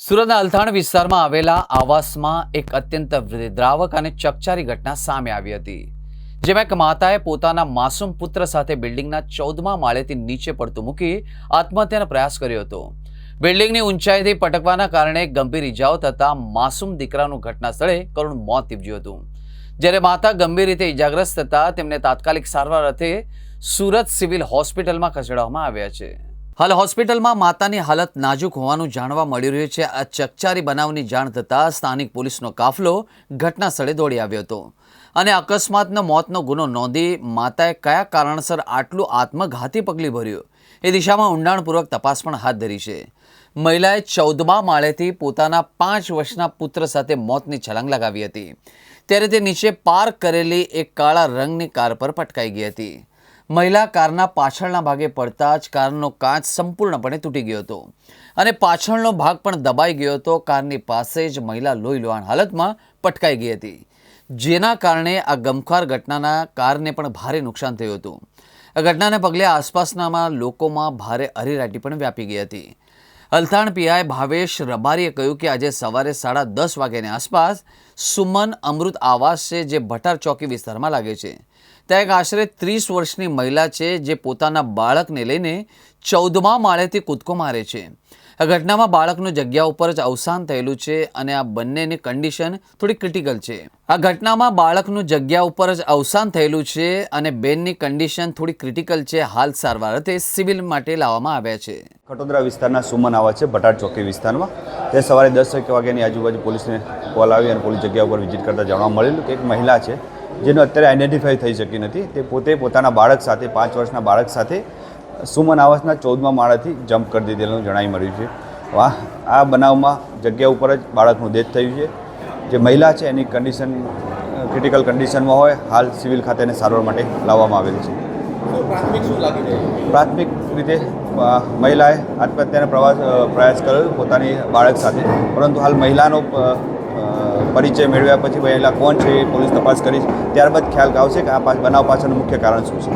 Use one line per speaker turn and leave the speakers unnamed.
સુરતના અલથાણ વિસ્તારમાં આવેલા આવાસમાં એક અત્યંત વિદ્રાવક અને ચકચારી ઘટના સામે આવી હતી, જેમાં એક માતાએ પોતાના માસૂમ પુત્ર સાથે બિલ્ડિંગના 14મા માળેથી નીચે પડતું મૂકી આત્મહત્યાનો પ્રયાસ કર્યો હતો। બિલ્ડિંગની ઊંચાઈથી પટકવાના કારણે ગંભીર ઇજાઓ થતાં માસૂમ દીકરાનું ઘટના સ્થળે કરુણ મોત નીપજ્યું હતું, જ્યારે માતા ગંભીર રીતે ઇજાગ્રસ્ત થતાં તેમને તાત્કાલિક સારવાર અર્થે સુરત સિવિલ હોસ્પિટલમાં ખસેડવામાં આવ્યા છે। હાલ હોસ્પિટલમાં માતાની હાલત નાજુક હોવાનું જાણવા મળી રહ્યું છે। આ ચકચારી બનાવની જાણ થતાં સ્થાનિક પોલીસનો કાફલો ઘટના સ્થળે દોડી આવ્યો હતો અને અકસ્માતનો મોતનો ગુનો નોંધી માતાએ કયા કારણસર આટલું આત્મઘાતી પગલું ભર્યું એ દિશામાં ઊંડાણપૂર્વક તપાસ પણ હાથ ધરી છે। મહિલાએ 14મા માળેથી પોતાના 5 વર્ષના પુત્ર સાથે મોતની છલાંગ લગાવી હતી, ત્યારે તે નીચે પાર્ક કરેલી એક કાળા રંગની કાર પર પટકાઈ ગઈ હતી। મહિલા કારના પાછળના ભાગે પડતા જ કારનો કાચ સંપૂર્ણપણે તૂટી ગયો હતો અને પાછળનો ભાગ પણ દબાઈ ગયો હતો। કારની પાસે જ મહિલા લોહીલુહાણ હાલતમાં પટકાઈ ગઈ હતી, જેના કારણે આ ગમખ્વાર ઘટનાના કારને પણ ભારે નુકસાન થયું હતું। આ ઘટનાને પગલે આસપાસના લોકોમાં ભારે અરેરાટી પણ વ્યાપી ગઈ હતી। અલથાણ પીઆઈ ભાવેશ રબારીએ કહ્યું કે આજે સવારે 10:30 વાગ્યાની આસપાસ સુમન અમૃત આવાસ છે, જે ભટાર ચોકી વિસ્તારમાં લાગે છે। ત્યાં એક આશરે 30 વર્ષની મહિલા છે, જે પોતાના બાળકને લઈને 14મા માળેથી કૂદકો મારે છે। આ ઘટનામાં બાળકનું જગ્યા ઉપર જ અવસાન થયેલું છે અને આ બંનેની કન્ડિશન થોડી ક્રિટિકલ છે। આ ઘટનામાં બાળકનું જગ્યા ઉપર જ અવસાન થયેલું છે અને બેનની કન્ડિશન થોડી ક્રિટિકલ છે। હાલ સારવાર અર્થે સિવિલ માટે લાવવામાં આવ્યા છે।
ખટોદરા વિસ્તારના સુમન આવાસ છે, ભટાર ચોકી વિસ્તારમાં। તે સવારે 10 વાગ્યાની આજુબાજુ પોલીસને કોલ આવી અને પોલીસ જગ્યા ઉપર વિઝિટ કરતા જાણવા મળેલું કે એક મહિલા છે, જેનો અત્યારે આઈડેન્ટિફાઈ થઈ શકી નથી। તે પોતે પોતાના બાળક સાથે 5 વર્ષના બાળક સાથે સુમન આવાસના 14મા માળેથી જમ્પ કરી દીધેલું જણાવી મળ્યું છે। આ બનાવમાં જગ્યા ઉપર જ બાળકનું ડેથ થયું છે। જે મહિલા છે એની કન્ડિશન ક્રિટિકલ કન્ડિશનમાં હોય, હાલ સિવિલ ખાતે એને સારવાર માટે લાવવામાં આવેલી છે। પ્રાથમિક રીતે મહિલાએ આત્મહત્યાનો પ્રયાસ કર્યો પોતાની બાળક સાથે, પરંતુ હાલ મહિલાનો પરિચય મેળવ્યા પછી મહિલા કોણ છે એ પોલીસ તપાસ કરી, ત્યારબાદ ખ્યાલ આવશે કે આ બનાવ પાછળનું મુખ્ય કારણ શું છે।